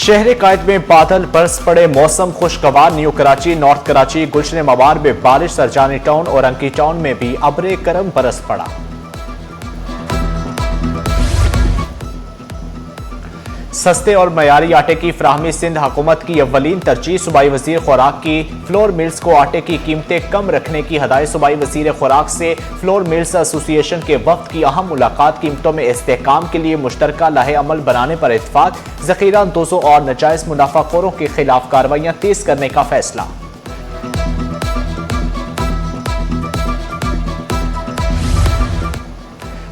शहर कायद में बादल बरस पड़े, मौसम खुशगवार। न्यू कराची, नॉर्थ कराची, गुलशन मवार में बारिश, सरजानी टाउन और अंकी टाउन में भी अब्रे करम बरस पड़ा। सस्ते और मयारी आटे की फराहमी सिंध हुकूमत की अव्वलीन तरजीह। सूबाई वजीर खुराक की फ्लोर मिल्स को आटे की कीमतें कम रखने की हदायत। सूबाई वजीर खुराक से फ्लोर मिल्स एसोसिएशन के वक्त की अहम मुलाकात। कीमतों में इस्तेहकाम के लिए मुश्तरका लाहे अमल बनाने पर इत्तफाक। जखीरा अंदोजों और नाजायज मुनाफाखोरों के खिलाफ कार्रवाइयां तेज करने का फैसला।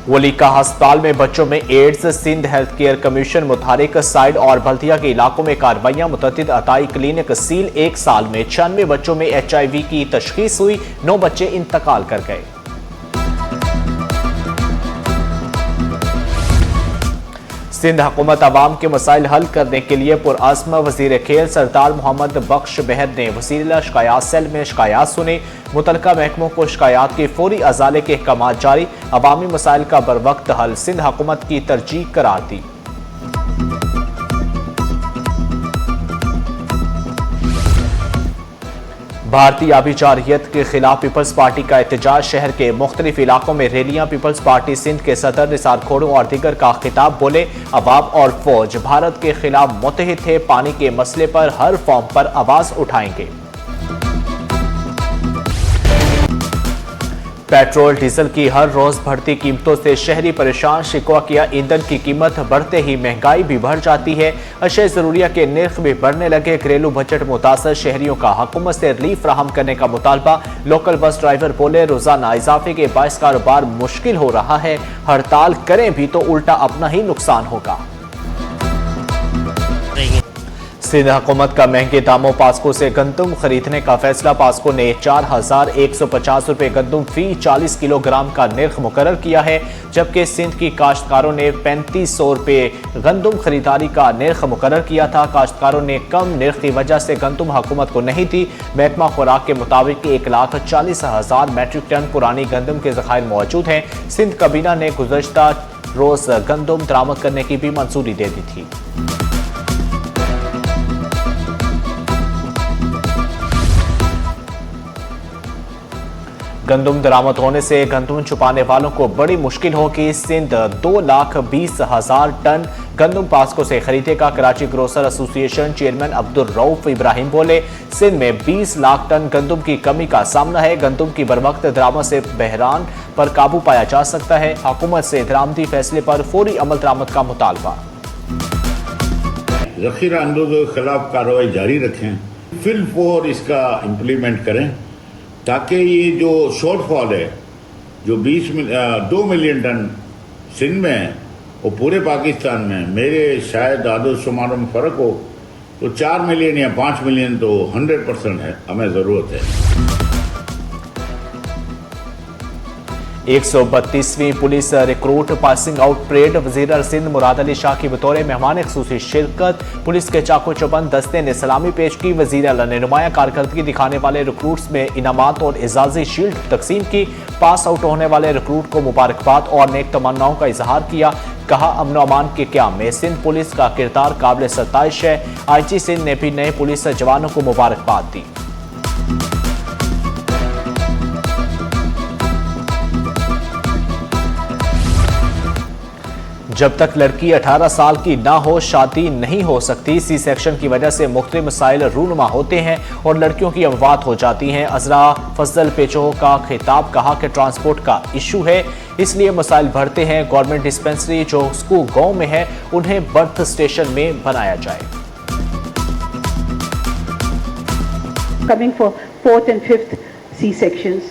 वलीका अस्पताल में बच्चों में AIDS. Sindh health care commission मुतहरिक। साइड और बल्दिया के इलाकों में कार्रवाइयां। मुतअद्दिद अताई क्लिनिक सील। 1 साल में 96 बच्चों में HIV की तशखीस हुई। 9 बच्चे इंतकाल कर गए। सिंध हुकूमत अवाम के मसाइल हल करने के लिए पुरअज़्म। वजीर खेल सरदार मोहम्मद बख्श बहर ने वसीला शिकायत सेल में शिकायत सुनी। मुतलका महकमों को शिकायत के फौरी अजाले के अहकाम जारी। अवामी मसाइल का बरवक्त हल सिंध हुकूमत की तरजीह करार दी। भारतीय आबिजारियत के खिलाफ पीपल्स पार्टी का एहतजाज। शहर के मुख्तलिफ इलाकों में रैलियां। पीपल्स पार्टी सिंध के सदर निसार खोड़ो और दीगर का खिताब। बोले, अवाम और फौज भारत के खिलाफ मुत्तहिद थे। पानी के मसले पर हर फॉर्म पर आवाज उठाएंगे। पेट्रोल डीजल की हर रोज बढ़ती कीमतों से शहरी परेशान। शिकवा किया, ईंधन की कीमत बढ़ते ही महंगाई भी बढ़ जाती है। अशय जरूरिया के नर्ख भी बढ़ने लगे। घरेलू बजट मुतासर शहरियों का हुकूमत से रिलीफ फराहम करने का मुतालबा। लोकल बस ड्राइवर बोले, रोजाना इजाफे के बायस कारोबार मुश्किल हो रहा है। हड़ताल करें भी तो उल्टा अपना ही नुकसान होगा। सिंध हुकूमत का महंगे दामों पास्को से गंदम खरीदने का फैसला। पास्को ने 4150 रुपए गंदम फी 40 किलोग्राम का निर्ख मुकर्रर किया है, जबकि सिंध की काश्तकारों ने 3500 रुपए गंदम खरीदारी का निर्ख मुकर्रर किया था। काश्तकारों ने कम निर्ख की वजह से गंदम हुकूमत को नहीं दी। महकमा खुराक के मुताबिक 1,40,000 मैट्रिक टन पुरानी गंदम के ज़खायर मौजूद हैं। सिंध काबीना ने गुज़श्ता रोज गंदम दरामद करने की भी मंजूरी दे दी थी। गंदम दरामद होने से गंदम छुपाने वालों को बड़ी मुश्किल होगी। सिंध 2,20,000 टन गंदम पास्को से खरीदेगा। Karachi grocer association chairman Abdul Rauf Ibrahim बोले, सिंध में 20 लाख टन गंदम की कमी का सामना है। गंदम की बरवक्त दरामद से बहरान पर काबू पाया जा सकता है। हुकूमत से दरामदी फैसले पर फौरी अमल दरामद का मुतालबा। जखीरा अंदोजों के खिलाफ कार्रवाई जारी रखें, फिल फोर इसका इम्प्लीमेंट करें, ताकि ये जो शॉर्टफॉल है जो 2 मिलियन टन सिंध में है वो पूरे पाकिस्तान में, मेरे शायद आदो शुमारों में फ़र्क हो तो 4 मिलियन या 5 मिलियन तो 100% है, हमें ज़रूरत है। 132वीं police recruit passing out parade. वज़ीर सिंध मुराद अली शाह की बतौर मेहमान ख़ुसूसी शिरकत। पुलिस के चाको चौबंद दस्ते ने सलामी पेश की। वज़ीर आला ने नुमाया कारकर्दगी दिखाने वाले रिक्रूट्स में इनामात और एजाज़ी शील्ड तकसीम की। पास आउट होने वाले रिक्रूट को मुबारकबाद और नेक तमन्नाओं का इजहार किया। कहा, अमन व अमान के क़याम में सिंध पुलिस का किरदार काबिल सताइश है। IG सिंध ने भी नए पुलिस जवानों को मुबारकबाद दी। जब तक लड़की 18 साल की ना हो शादी नहीं हो सकती। सी सेक्शन की वजह से मुख्तलिफ मसाइल रूनुमा होते हैं और लड़कियों की अमवात हो जाती हैं। अजरा फजल पेचो का खिताब। कहा कि ट्रांसपोर्ट का इशू है, इसलिए मसाइल बढ़ते हैं। गवर्नमेंट डिस्पेंसरी जो स्कूल गाँव में है उन्हें बर्थ स्टेशन में बनाया जाए। Coming for 4th and 5th C sections,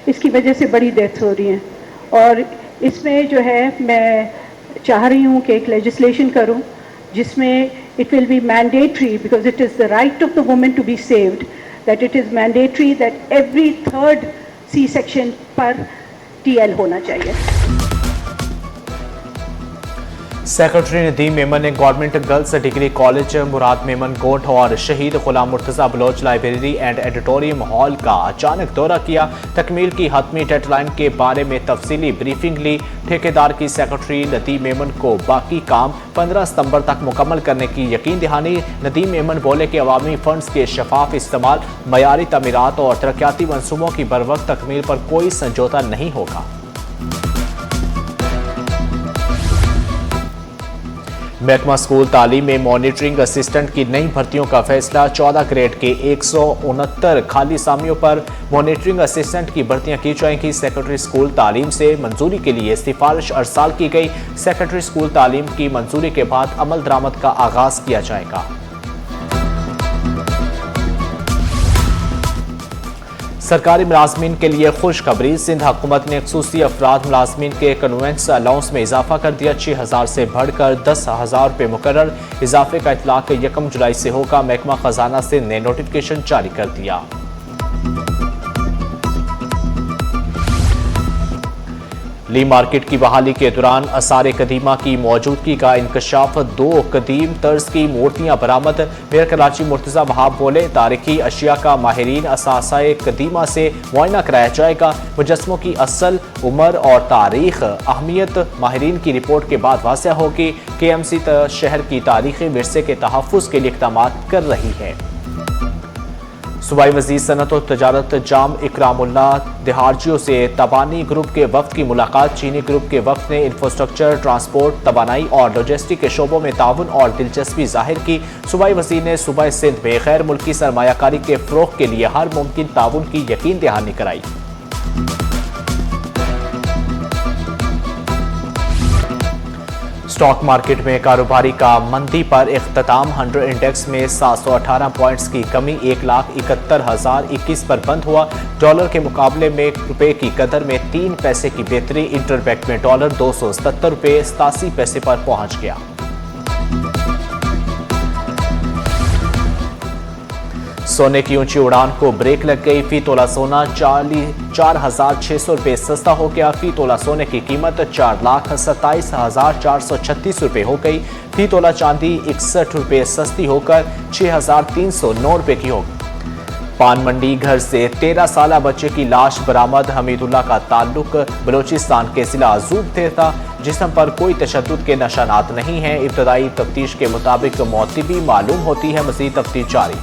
इसकी वजह से बड़ी डेथ हो रही हैं और इसमें जो है मैं चाह रही हूँ कि एक लेजिस्लेशन करूँ जिसमें it will be mandatory, because it is the right of the women to be saved, that it is mandatory that every 3rd C section पर TL होना चाहिए। सेक्रेटरी नदीम मेमन ने government girls degree college Murad Memon Goth और Shaheed Ghulam Murtaza Baloch library and auditorium hall का अचानक दौरा किया। तकमील की हतमी डेडलाइन के बारे में तफसीली ब्रीफिंग ली। ठेकेदार की सेक्रेटरी नदीम मेमन को बाकी काम 15 सितंबर तक मुकम्मल करने की यकीन दहानी। नदीम मेमन बोले कि अवामी फंड्स के शफाफ इस्तेमाल, मयारी तमीरात और तरक्याती मनसूबों की बरवक्त तकमील पर कोई समझौता नहीं होगा। महकमा स्कूल तालीम में मॉनिटरिंग असिस्टेंट की नई भर्तियों का फैसला। 14 ग्रेड के 169 खाली असामियों पर मॉनिटरिंग असिस्टेंट की भर्तियां की जाएंगी। सेक्रेटरी स्कूल तालीम से मंजूरी के लिए सिफारिश अरसाल की गई। सेक्रेटरी स्कूल तालीम की मंजूरी के बाद अमल दरामद का आगाज किया जाएगा। सरकारी मुलाजमीन के लिए खुशखबरी। सिंध हुकूमत ने खसूसी अफराद मुलाजमीन के कन्वेंस अलाउंस में इजाफा कर दिया। 6,000 से बढ़कर 10,000 रुपये मुकर्रर। इजाफे का इतलाक 1 जुलाई से होगा। महकमा खजाना से ने नोटिफिकेशन जारी कर दिया। ली मार्केट की बहाली के दौरान आसार कदीमा की मौजूदगी का इंकशाफ। 2 कदीम तर्ज की मूर्तियां बरामद। मेयर कराची मुर्तज़ा वहाब बोले, तारीखी अशिया का माहिरीन असासाए कदीमा से मुआयना कराया जाएगा। मुजस्मों की असल, उम्र और तारीख अहमियत माहिरीन की रिपोर्ट के बाद वाज़ह होगी। KMC शहर की तारीखी विरसे के तहफ़्फ़ुज़ के लिए इक़दाम कर रही है। सूबाई वज़ीर सनअत और तजारत जाम इकरामुल्लाह दिहारजियों से तबानी ग्रुप के वफ्द की मुलाकात। चीनी ग्रुप के वफ्द ने इंफ्रास्ट्रक्चर, ट्रांसपोर्ट, तबानाई और लॉजिस्टिक के शोबों में ताउन और दिलचस्पी जाहिर की। सूबाई वज़ीर ने सूबाई सिंध में गैर मुल्की सरमायाकारी के फ़रोग़ के लिए हर मुमकिन ताउन की यकीन दहानी कराई। स्टॉक मार्केट में कारोबारी का मंदी पर इख्तिताम। 100 इंडेक्स में 718 पॉइंट्स की कमी 1,71,021 पर बंद हुआ। डॉलर के मुकाबले में रुपए की कदर में 3 पैसे की बेहतरी। इंटरबैंक में डॉलर 277 रुपये 87 पैसे पर पहुंच गया। सोने की ऊंची उड़ान को ब्रेक लग गई। फी तोला सोना 4,600 रुपये सस्ता हो गया। फी तोला सोने की कीमत 4,27,436 रुपये हो गई। फी तोला चांदी 61 रुपये सस्ती होकर 6,309 रुपये की हो गई। पान मंडी घर से 13 साला बच्चे की लाश बरामद। हमीदुल्लाह का ताल्लुक बलोचिस्तान के जिला अजूब से था। जिस्म पर कोई तशद्दुद के निशानात नहीं हैं। इब्तदाई तफ्तीश के मुताबिक मौत भी मालूम होती है। मज़ीद तफ्तीश जारी।